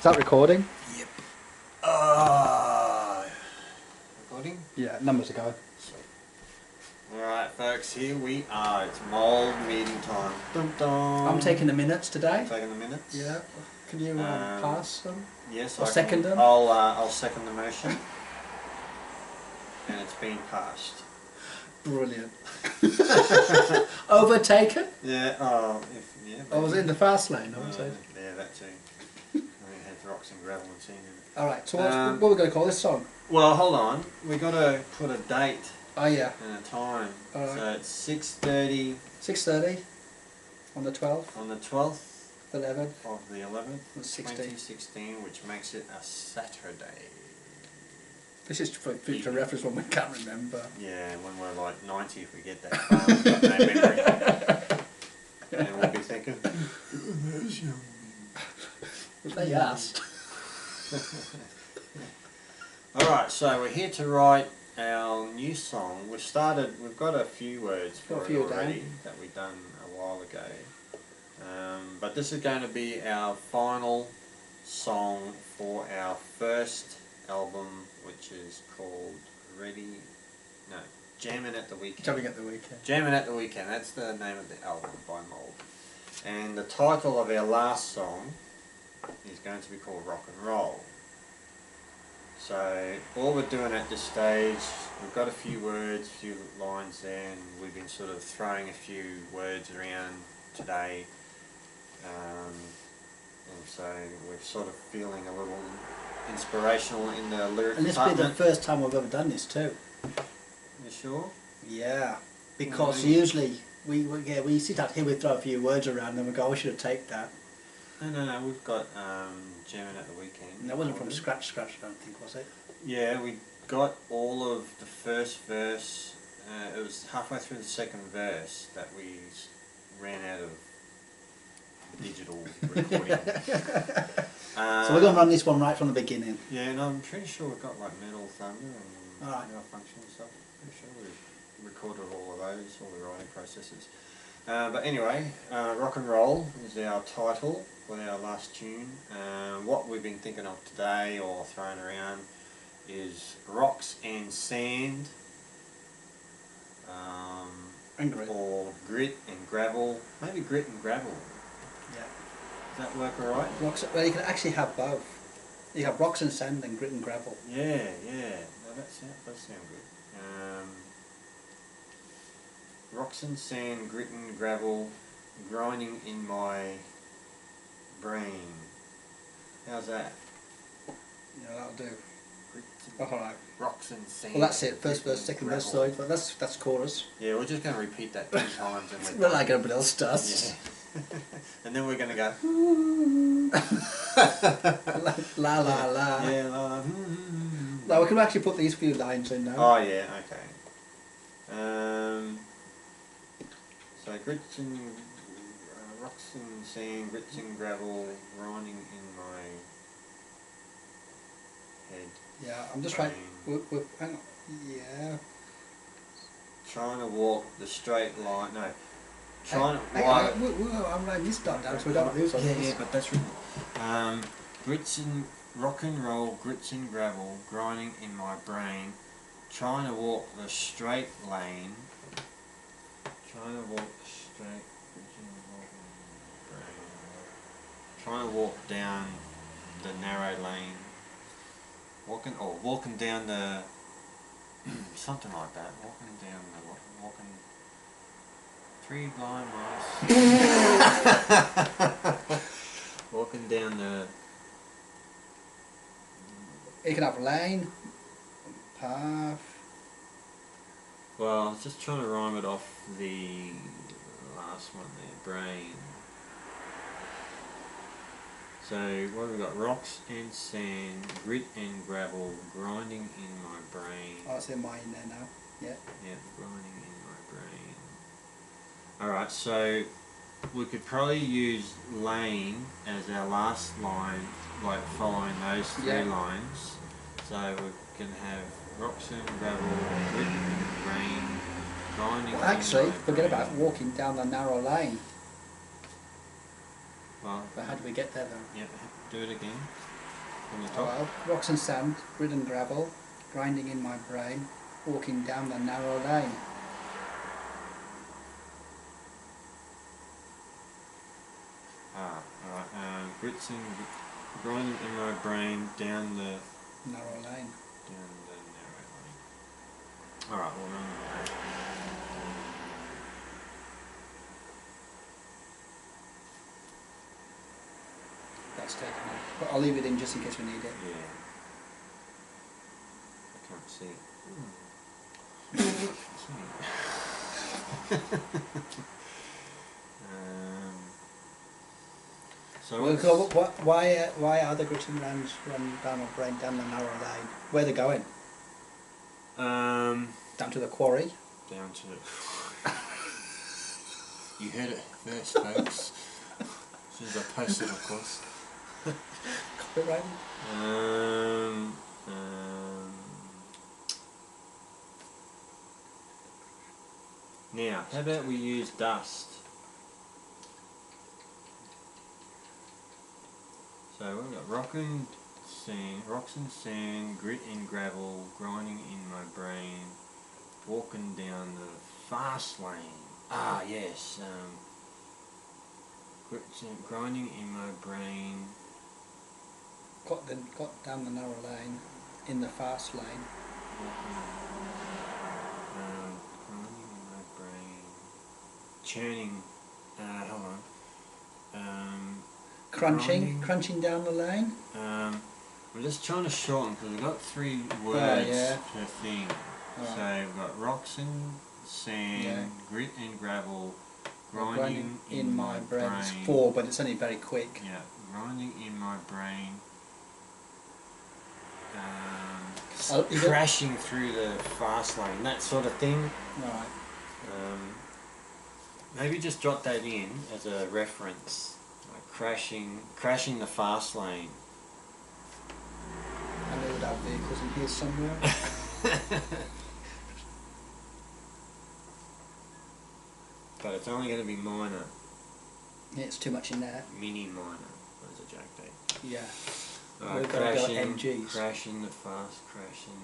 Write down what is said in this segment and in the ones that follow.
Start recording. Yep. Recording? Yeah, numbers are going. Alright folks, here we are. It's Mould meeting time. Dun dun. I'm taking the minutes today. Taking the minutes? Yeah. Can you pass them? Yes, Or I second can. them? I'll second the motion. And it's been passed. Brilliant. Overtaken? Yeah, yeah. I was in the fast lane, I would say. Yeah, that too. I mean, it has rocks and gravel and sand in it. Alright, so what are we going to call this song? Well, hold on. We've got to put a date Oh yeah. and a time. Alright. So it's 6:30 6:30 on the 12th, on the 12th 11th, of the 11th, 16. 2016, which makes it a Saturday. This is for future reference when we can't remember. Yeah, when we're like 90, if we get that far, we've got no memory. And we'll be thinking, "There's young me." They asked. Alright, so we're here to write our new song. We've got a few words for it already that we've done a while ago. But this is going to be our final song for our first album, which is called Jammin' at the Weekend. Jamming at the Weekend. Jammin' at the Weekend, that's the name of the album by Mould. And the title of our last song is going to be called Rock and Roll. So all we're doing at this stage, we've got a few words, a few lines there, and we've been sort of throwing a few words around today. And so we're sort of feeling a little inspirational in the lyric And this will be the department. first time we've ever done this too. You sure? Yeah, because usually we sit out here, we throw a few words around and we go, we should have taped that. No, we've got Jammin' at the Weekend. And that wasn't from scratch, I don't think, was it? Yeah, we got all of the first verse. It was halfway through the second verse that we ran out of digital recording. So we're going to run this one right from the beginning. Yeah, and I'm pretty sure we've got like Metal Thunder and Malfunction and stuff. Pretty sure we've recorded all of those, all the writing processes. But anyway, Rock and Roll is our title for our last tune. What we've been thinking of today, or throwing around, is rocks and sand, And grit. or grit and gravel. Maybe grit and gravel. Yeah. Does that work alright? Rocks, well, you can actually have both. You have rocks and sand and grit and gravel. Yeah. No, that does sound good. Rocks and sand, grit and gravel, grinding in my brain. How's that? Yeah, that'll do. Grit and Alright. rocks and sand. Well, that's it. First grit verse, and second verse, gravel. sorry. But that's chorus. Yeah, we're just going to repeat that 2 times. And It's not like everybody else does. Yeah. And then we're going to go. La la la. Yeah, la la. No, we can actually put these few lines in now. Oh yeah, okay. So grits and rocks and sand, grits and gravel, grinding in my head. Yeah, I'm just trying. Hang on. Yeah. Trying to walk the straight line. No. Trying to I'm writing this down, so we don't lose on this. Yeah, but that's written. Grits and rock and roll, grits and gravel, grinding in my brain. Trying to walk the straight lane. Trying to walk straight. Trying to walk down the narrow lane. Walking down the something like that. Walking 3 blind mice. Walking down the. You can have lane, path. Well, I was just trying to rhyme it off the last one there, brain. So what have we got? Rocks and sand, grit and gravel, grinding in my brain. Oh, it's in mine there now. Yeah. Yeah, grinding in my brain. Alright, so we could probably use lane as our last line, like following those 3 lines. So we can have rocks and gravel, grit and brain, grinding. Well, actually, forget about walking down the narrow lane. Well, But how do we get there then? yeah, do it again. on the top. Well, rocks and sand, grit and gravel, grinding in my brain, walking down the narrow lane. Alright, grits and grinding in my brain down the narrow lane. Alright, we'll run that. That's taken off. But I'll leave it in just in case we need it. Yeah. I can't see it. So why are the grit and rounds run down my brain down the narrow lane? Where are they going? Down to the quarry? Down to the... You heard it first, folks. As soon as I post it, of course. Copyright? Now, how about we use dust? So we've got rocks and sand, grit and gravel, grinding in my brain, walking down the fast lane. Ah, yes. Grinding in my brain. Got down the narrow lane, in the fast lane. Grinding in my brain. Churning. Hold on. Crunching down the lane. We're just trying to shorten because we've got 3 words per thing. Right. So we've got rocks and sand, grit and gravel, grinding in my brain. It's 4, but it's only very quick. Yeah, grinding in my brain. Crashing through the fast lane, that sort of thing. Right. Maybe just jot that in as a reference. Crashing the fast lane. I know we'd have vehicles in here somewhere. But it's only going to be minor. Yeah, it's too much in there. Mini minor. What is it, Jack Day? Yeah. We've got to go MGs. Crashing the fast, crashing.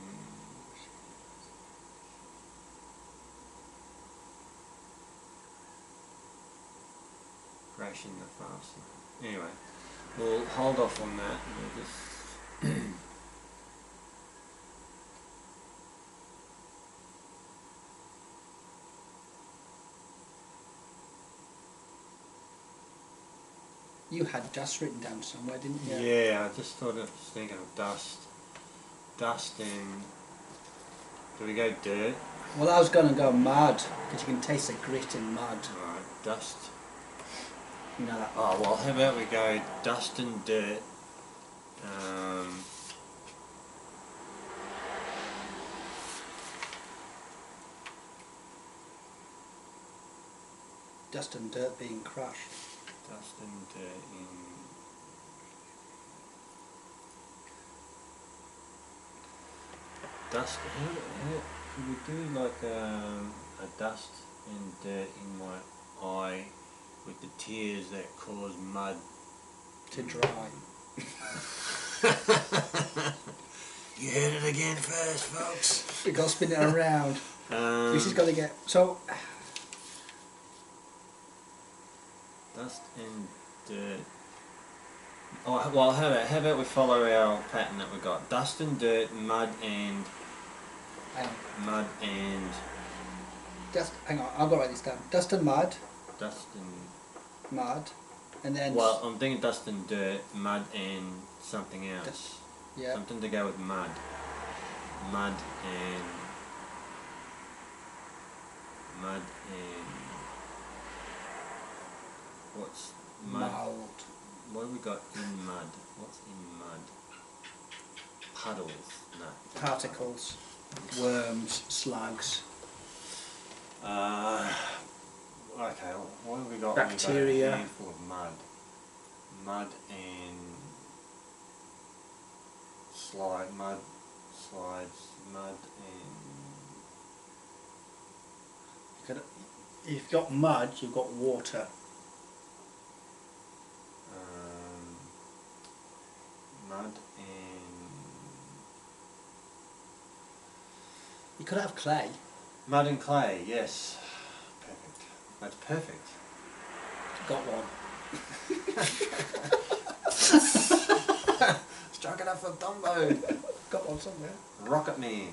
Crashing the fast lane. Anyway, we'll hold off on that. We'll just You had dust written down somewhere, didn't you? Yeah, I just thought of thinking of dust. Dust and... Do we go dirt? Well, I was going to go mud, because you can taste the grit in mud. Alright, dust. You know that. Oh, well, how about we go dust and dirt. Dust and dirt being crushed. Dust and dirt in... Dust... Could we do like a dust and dirt in my eye with the tears that cause mud to dry? You heard it again first, folks. We got to spin it around. This has got to get... So... Dust and dirt. Oh, well, how about we follow our pattern that we got? Dust and dirt, mud and... Mud and... Hang on, I've got to write this down. Dust and mud. Dust and... Mud. And then... Well, I'm thinking dust and dirt, mud and something else. Yeah. Something to go with mud. Mud and... Mud and... What's mud? Mould. What have we got in mud? What's in mud? Puddles? No. Particles. Worms. Slugs. Okay, what have we got? Bacteria. We've got a handful of mud. Mud and... Mud, slides, mud and... If you've got mud, you've got water. Mud mud and... You could have clay. Mud and clay, yes. Perfect. That's perfect. Got one. Struck it up for Dumbo. Got one somewhere. Rocket Man.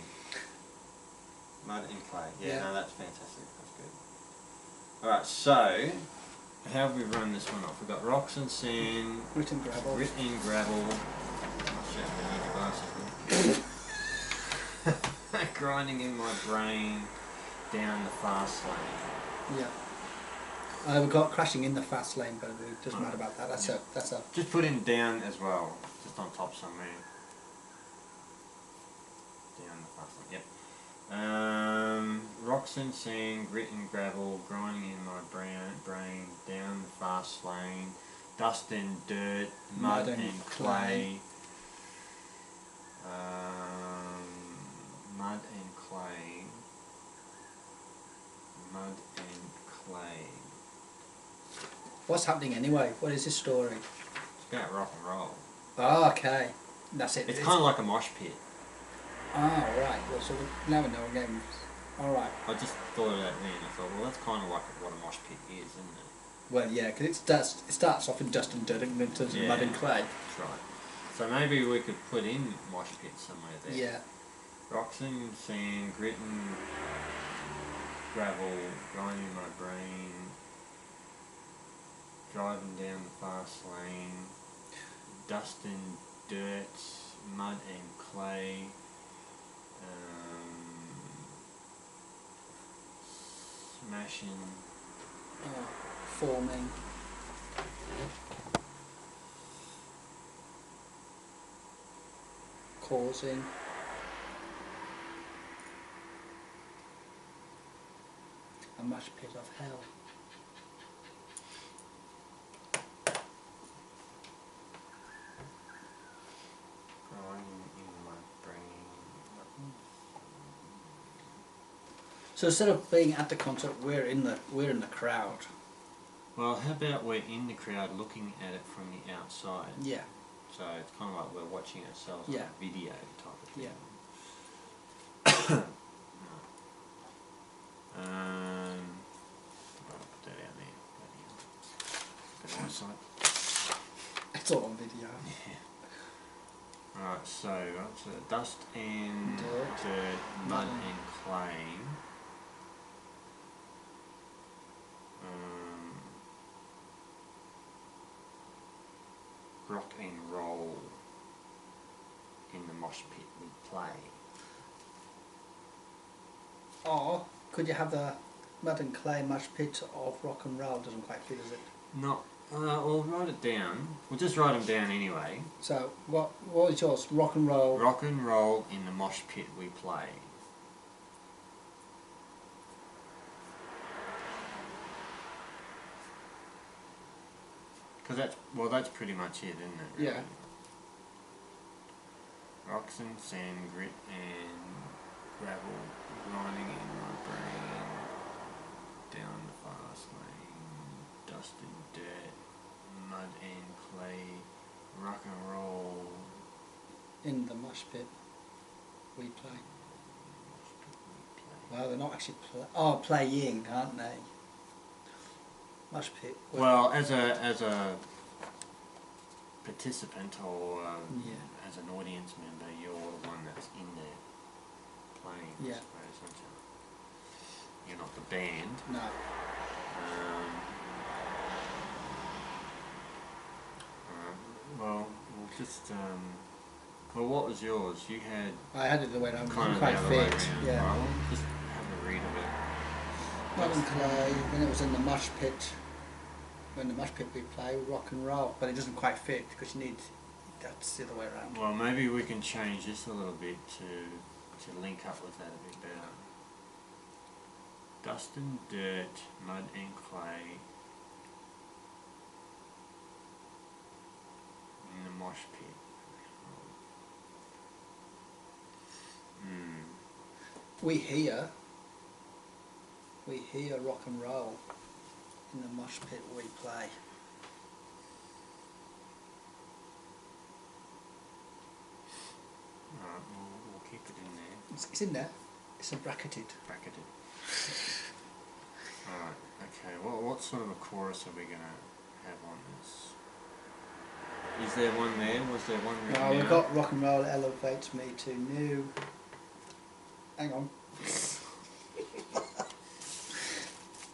Mud and clay. Yeah, Yeah. no, that's fantastic. That's good. Alright, so how have we run this one off? We've got rocks and sand, Grit and gravel. grit and gravel. Oh shit, I need your glasses. Grinding in my brain down the fast lane. Yeah. We've got crashing in the fast lane, but it doesn't matter about that. That's a. Just put him down as well, just on top somewhere. Down the fast lane. Yep. Rocks and sand, grit and gravel, grinding in my brain down the fast lane. Dust and dirt, mud and clay. Mud and clay. Mud and clay. What's happening anyway? What is this story? It's about rock and roll. Oh, okay. That's it. It's kind of like a mosh pit. Oh, right. Well, so now we know again. Alright. I just thought of that then. I thought, well, that's kind of like what a mosh pit is, isn't it? Well, yeah, because it starts off in dust and dirt and then turns into mud and clay. That's right. So maybe we could put in mosh pit somewhere there. Yeah. Rocks and sand, grit and gravel, grinding in my brain, driving down the fast lane, dust and dirt, mud and clay, smashing, Forming. Causing. A mosh pit of hell. grinding in my brain. So instead of being at the concert, we're in the crowd. Well, how about we're in the crowd looking at it from the outside? Yeah. So it's kind of like we're watching ourselves on a video type of thing. Yeah. I'll put that out there. Good eyesight. It's all on video. Yeah. Alright, so dust and dirt, mud and clay. Rock and roll in the mosh pit we play. Or could you have the mud and clay mosh pit of rock and roll? Doesn't quite fit, does it? No. We'll write it down. We'll just write them down anyway. So what is yours? Rock and roll. Rock and roll in the mosh pit we play. Because that's pretty much it, isn't it? Really? Yeah. Rocks and sand, grit and gravel, grinding in my brain, down the fast lane, dust and dirt, mud and clay, rock and roll. In the mosh pit we play. Well, they're not actually playing, aren't they? Mosh pit. Well, as a participant or as an audience member, you're the one that's in there playing, I suppose, aren't you? You're not the band. No. Well, we'll just well, what was yours? You had. I had it the way around. Kind of quite the other way fit. around. Yeah. Right, we'll just have a read of it. Mud and clay. Then it was in the mosh pit. When the mosh pit we play rock and roll, but it doesn't quite fit because you need that's the other way around. Well, maybe we can change this a little bit to link up with that a bit better. Dust and dirt, mud and clay in the mosh pit. We hear rock and roll in the mosh pit we play. it in there. It's in there. It's a bracketed. Bracketed. Alright, okay, well, what sort of a chorus are we going to have on this? Is there one there? Was there one written No, we've down? got rock and roll elevates me to new. Hang on.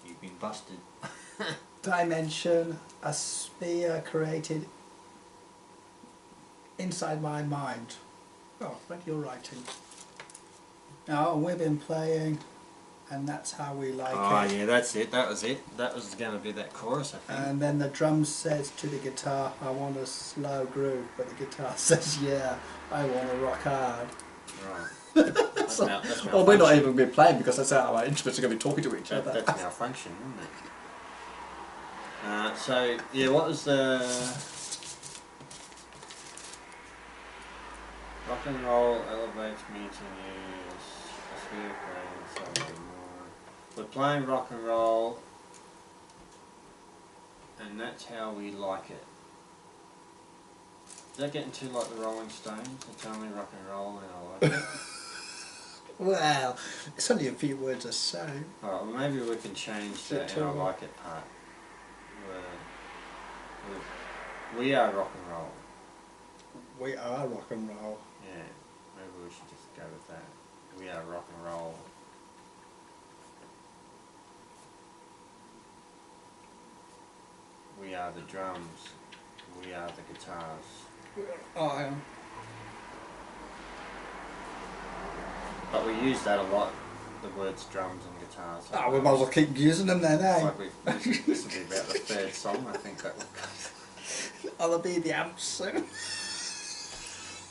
You've been busted. Dimension, a sphere created inside my mind. Oh, read your writing. No, and we've been playing, and that's how we like it. Oh yeah, that's it. That was it. That was going to be that chorus, I think. And then the drum says to the guitar, I want a slow groove, but the guitar says, yeah, I want to rock hard. Right. So, That's well, we're not even be playing because that's how our instruments are going to be talking to each other. That's malfunction, isn't it? So, yeah, what was the... Rock and roll elevates me to news. We're playing rock and roll, and that's how we like it. Is that getting too like the Rolling Stones? They tell me rock and roll and I like it. Well, it's only a few words or so. Alright, well maybe we can change the and I like it part. We are rock and roll. We are rock and roll. Yeah, maybe we should just go with that. We are rock and roll. We are the drums. We are the guitars. Oh, hang on. But we use that a lot, the words drums and guitars. Oh, we might as well keep using them then, eh? It's like this will be about the third song, I think that will come. I'll be the amps soon.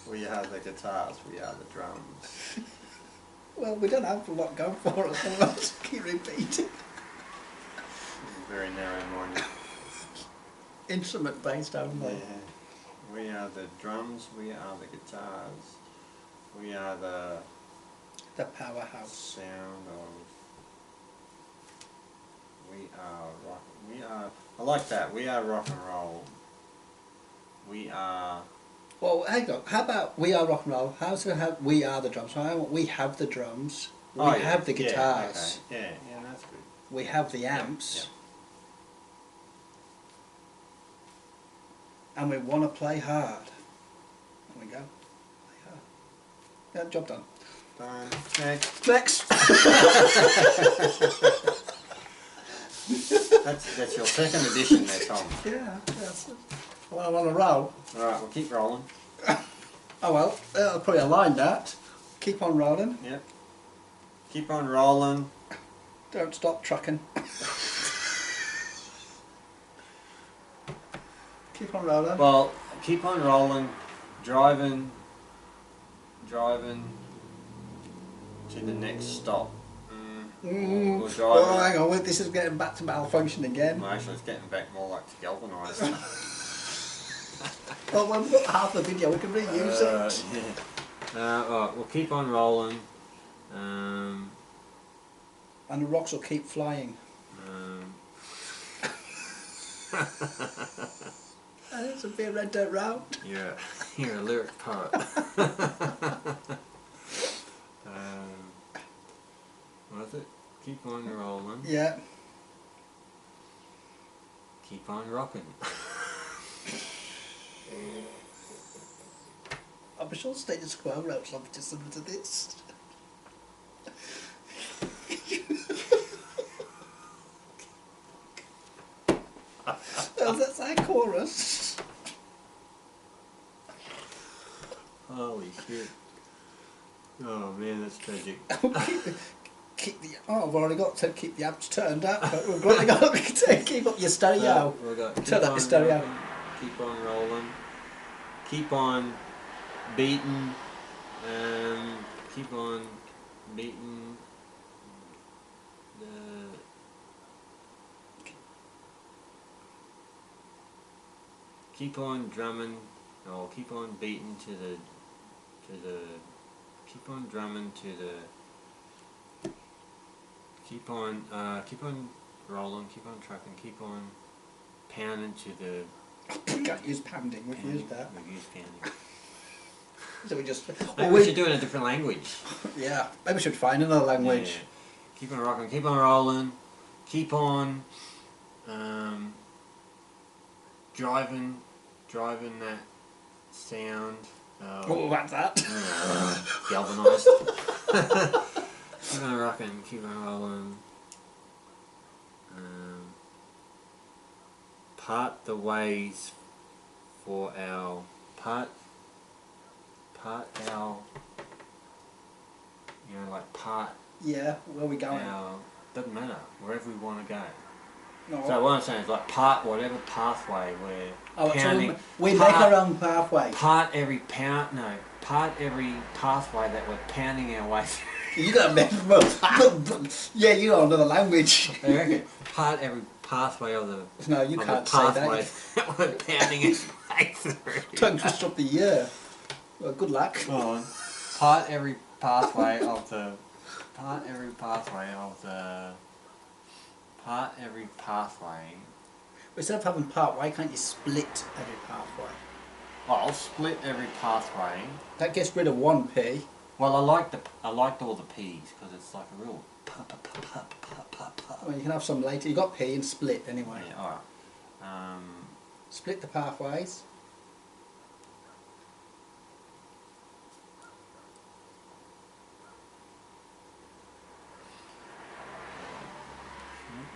We are the guitars, we are the drums. Well, we don't have a lot going for us, so I'll just keep repeating. Very narrow-minded. Instrument based only. Yeah. We are the drums, we are the guitars, we are the powerhouse. sound of... We are rock... We are... I like that. We are rock and roll. We are... Well, hang on. How about we are rock and roll? How's it have we are the drums? We have the drums. We have the guitars. Yeah, okay. Yeah, that's good. We have the amps. Yep. And we want to play hard. There we go. Play hard. Yeah, job done. Done. Next. Next. That's your second edition there, Tom. Yeah, that's it. Well, I'm on a roll. Alright, we'll keep rolling. Oh well, I'll probably align that. Keep on rolling. Yep. Keep on rolling. Don't stop trucking. Keep on rolling. Well, keep on rolling, driving to the next stop. Or driving. Oh, hang on, this is getting back to malfunction again. Well, actually, it's getting back more like to galvanised. Well, we've got half the video, we can reuse it. Yeah. Right, we'll keep on rolling. And the rocks will keep flying. And it's a bit red dirt round. Yeah, you're a lyric poet. What is it? Keep on rolling. Yeah. Keep on rocking. I'm sure Status Quo wrote something similar to this. That's our chorus. Holy shit. Oh man, that's tragic. I've already got to keep the amps turned up, but we've got to keep up your stereo. We've got Turn up your stereo. Rocking, keep on rolling. Keep on beating. Keep on beating the... Keep on drumming, or keep on beating to the, keep on drumming to the, keep on rolling, keep on trucking, keep on pounding to the... Can't use pounding, we've used that. We've used pounding. So we just... Maybe we should do it in a different language. Yeah, maybe we should find another language. Yeah. Keep on rocking, keep on rolling, keep on driving that sound. Oh, what's that? Galvanised. Keep on rocking, keep on rolling. Part the ways for our part our, you know, like part. Yeah, where are we going? Our, doesn't matter, wherever we want to go. No. So what I'm saying is like part whatever pathway we're pounding. So we make our own pathway. Part every pathway that we're pounding our way through. You got to yeah, you know another language. I reckon part every pathway of the no, you of can't the say pathway that. we're pounding our way through. Don't twist up the year. Well, good luck. Go on. Part every pathway of the Instead of having part, why can't you split every pathway? Well, I'll split every pathway. That gets rid of one P. Well, I liked all the P's because it's like a real Well, you can have some later. You got P and split anyway. Yeah, all right. Split the pathways.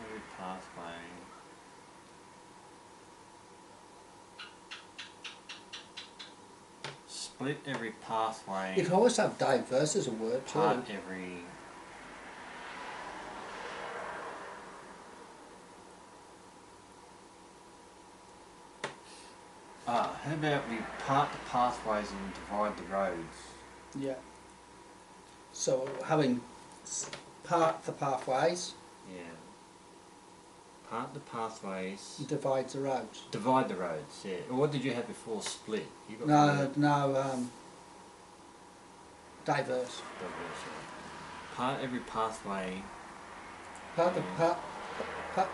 Every pathway. Split every pathway. You can always have diverse as a word too. Part every. How about we part the pathways and divide the roads? Yeah. So having part the pathways. Yeah. Part the pathways. Divides the roads. Divide the roads. Yeah. What did you have before? Split. You got diverse. Diverse. Yeah. Part every pathway. Part the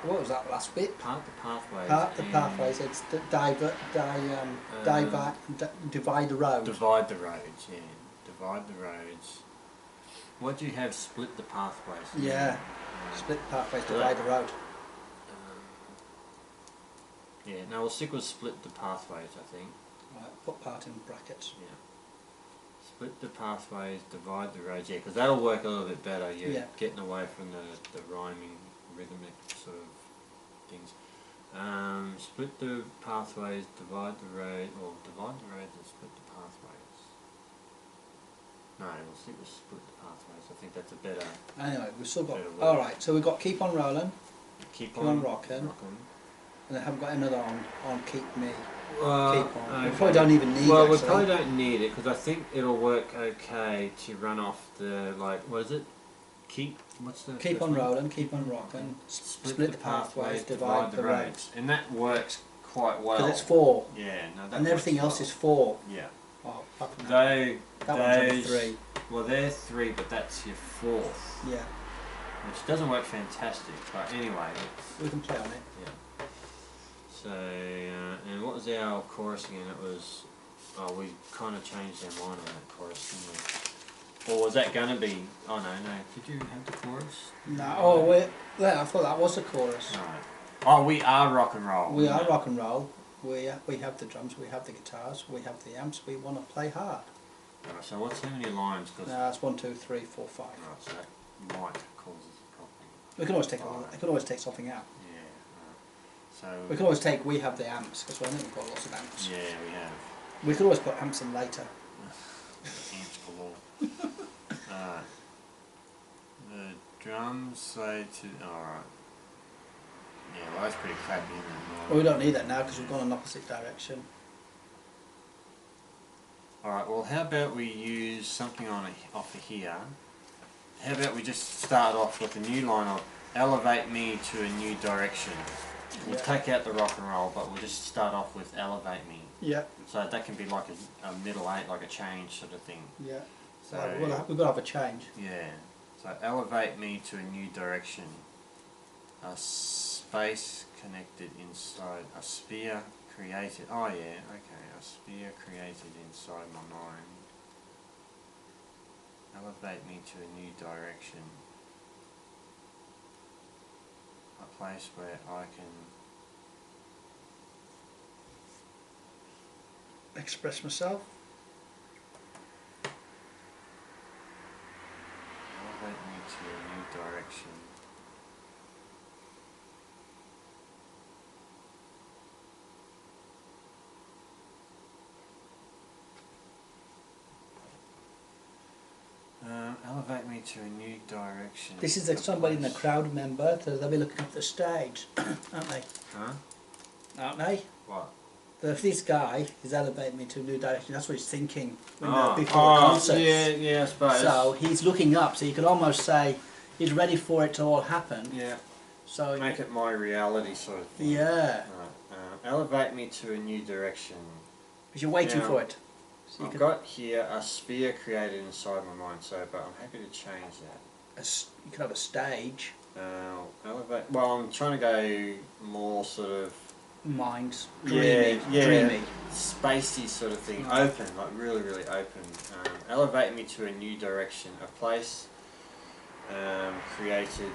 what was that last bit? Part the pathways. Part the pathways. It's divide the road. Divide the roads. Yeah. Divide the roads. What do you have? Split the pathways. Yeah. Split the pathways. Divide the road. Yeah. No, we'll stick with split the pathways. I think. Right. Put part in brackets. Yeah. Split the pathways. Divide the roads. Yeah, because that'll work a little bit better. You're getting away from the rhyming, rhythmic sort of things. Split the pathways, divide the road, or divide the roads and split the pathways. No, we'll stick with split the pathways. I think that's a better. Anyway, we've still got. All right, so we've got keep on rolling, keep on rocking, and I haven't got another on keep me. Keep on. Okay. We probably don't even need it. Well, we probably don't need it because I think it'll work okay to run off the what is it? Keep on rolling, keep on rocking, split the pathways, divide the roads. And that works quite well. Because it's 4. Yeah, no, that and everything else is 4. Yeah. Oh, that one's 3. Well, they're 3, but that's your 4th. Yeah. Which doesn't work fantastic, but anyway. We can play on it. Yeah. So, and what was our chorus again? It was, we kind of changed our mind on that chorus, didn't we? Or was that going to be... Oh, no. Did you have the chorus? No. Oh, wait. Yeah, I thought that was the chorus. No. Oh, we are rock and roll. We are rock and roll. We have the drums, we have the guitars, we have the amps, we want to play hard. Right, so what's how many lines? No, that's 1, 2, 3, 4, 5. Right, so that might cause us a problem. We can always take we can always take something out. Yeah. Right. So we can always take we have the amps, because I think we've got lots of amps. Yeah, we have. We could always put amps in later. Amps galore. Alright. The drums say to... Alright. Yeah, well that's pretty crappy, isn't it? Well, we don't need that now because we've gone in opposite direction. Alright, well how about we use something off of here. How about we just start off with a new line of elevate me to a new direction. We'll take out the rock and roll, but we'll just start off with elevate me. Yeah. So that can be like a middle 8, like a change sort of thing. Yeah. So we've got to have a change. Yeah. So elevate me to a new direction. A space connected inside a sphere created. Oh yeah, okay. A sphere created inside my mind. elevate me to a new direction. A place where I can express myself. elevate me to a new direction. Elevate me to a new direction. This is somebody in the crowd member, so they'll be looking up the stage, aren't they? Huh? Aren't they? What? If this guy is elevating me to a new direction, that's what he's thinking when Oh, before the concert. yeah, I suppose. So he's looking up, so you could almost say he's ready for it to all happen. Yeah. So make it my reality sort of thing. Yeah. Right. Elevate me to a new direction. Because you're waiting Now, for it. So I've got here a sphere created inside my mind, but I'm happy to change that. You could have a stage. Elevate. Well, I'm trying to go more sort of Minds, dreamy, dreamy, spacey sort of thing, open, like really, really open. Elevate me to a new direction, a place created.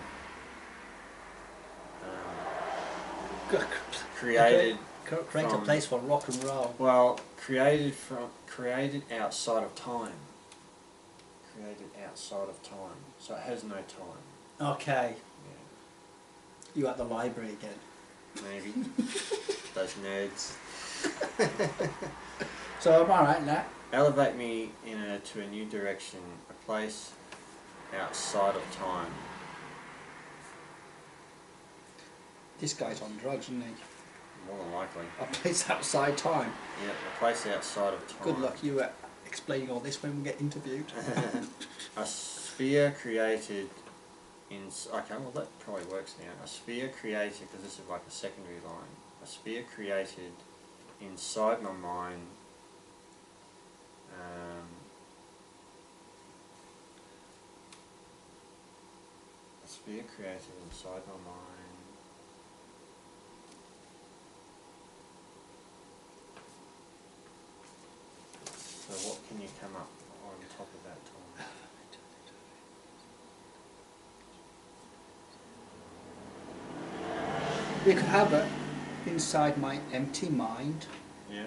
Create a place for rock and roll. Well, created outside of time. Created outside of time, so it has no time. Okay. Yeah. You at the library again? Maybe. Those nerds. So am I right now? Elevate me to a new direction, a place outside of time. This guy's on drugs, isn't he? More than likely. A place outside time. Yeah, a place outside of time. Good luck you at explaining all this when we get interviewed. A sphere created in... Okay, well that probably works now. A sphere created, because this is like a secondary line. A sphere created inside my mind. A sphere created inside my mind. So what can you come up on top of that, Tom? You could have it inside my empty mind. Yeah.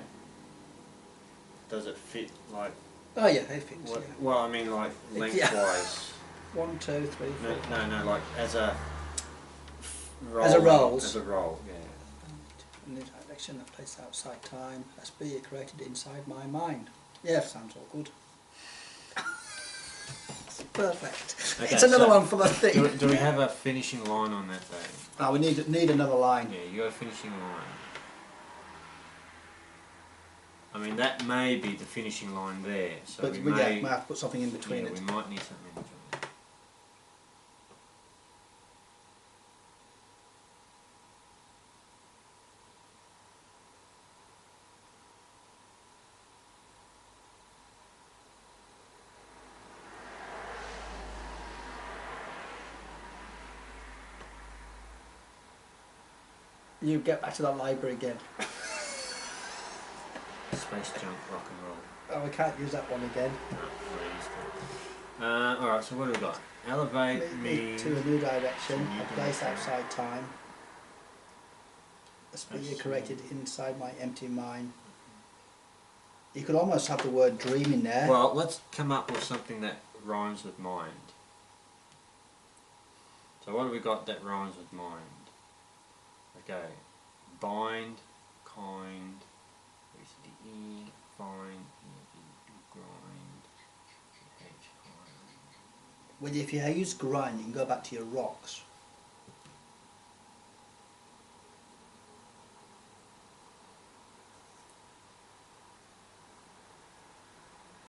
Does it fit like? Oh yeah, it fits. What, Yeah. well, I mean like lengthwise. 1, 2, 3, 4. No, like as a roll. As a roll. As a roll, yeah. In the direction, a place outside time, a sphere created inside my mind. Yeah, sounds all good. Perfect. Okay, It's another so one for the thing. Do we have a finishing line on that though? Oh, we need another line. Yeah, you got a finishing line. I mean, that may be the finishing line there. So But we might have to put something in between it. We might need something in between. You get back to that library again. Space junk, rock and roll. Oh, we can't use that one again. Alright, so what have we got? Elevate me to a new direction, a place outside time. A sphere created inside my empty mind. You could almost have the word dream in there. Well, let's come up with something that rhymes with mind. So what have we got that rhymes with mind? Okay, bind, kind, find, grind, Well, if you use grind, you can go back to your rocks.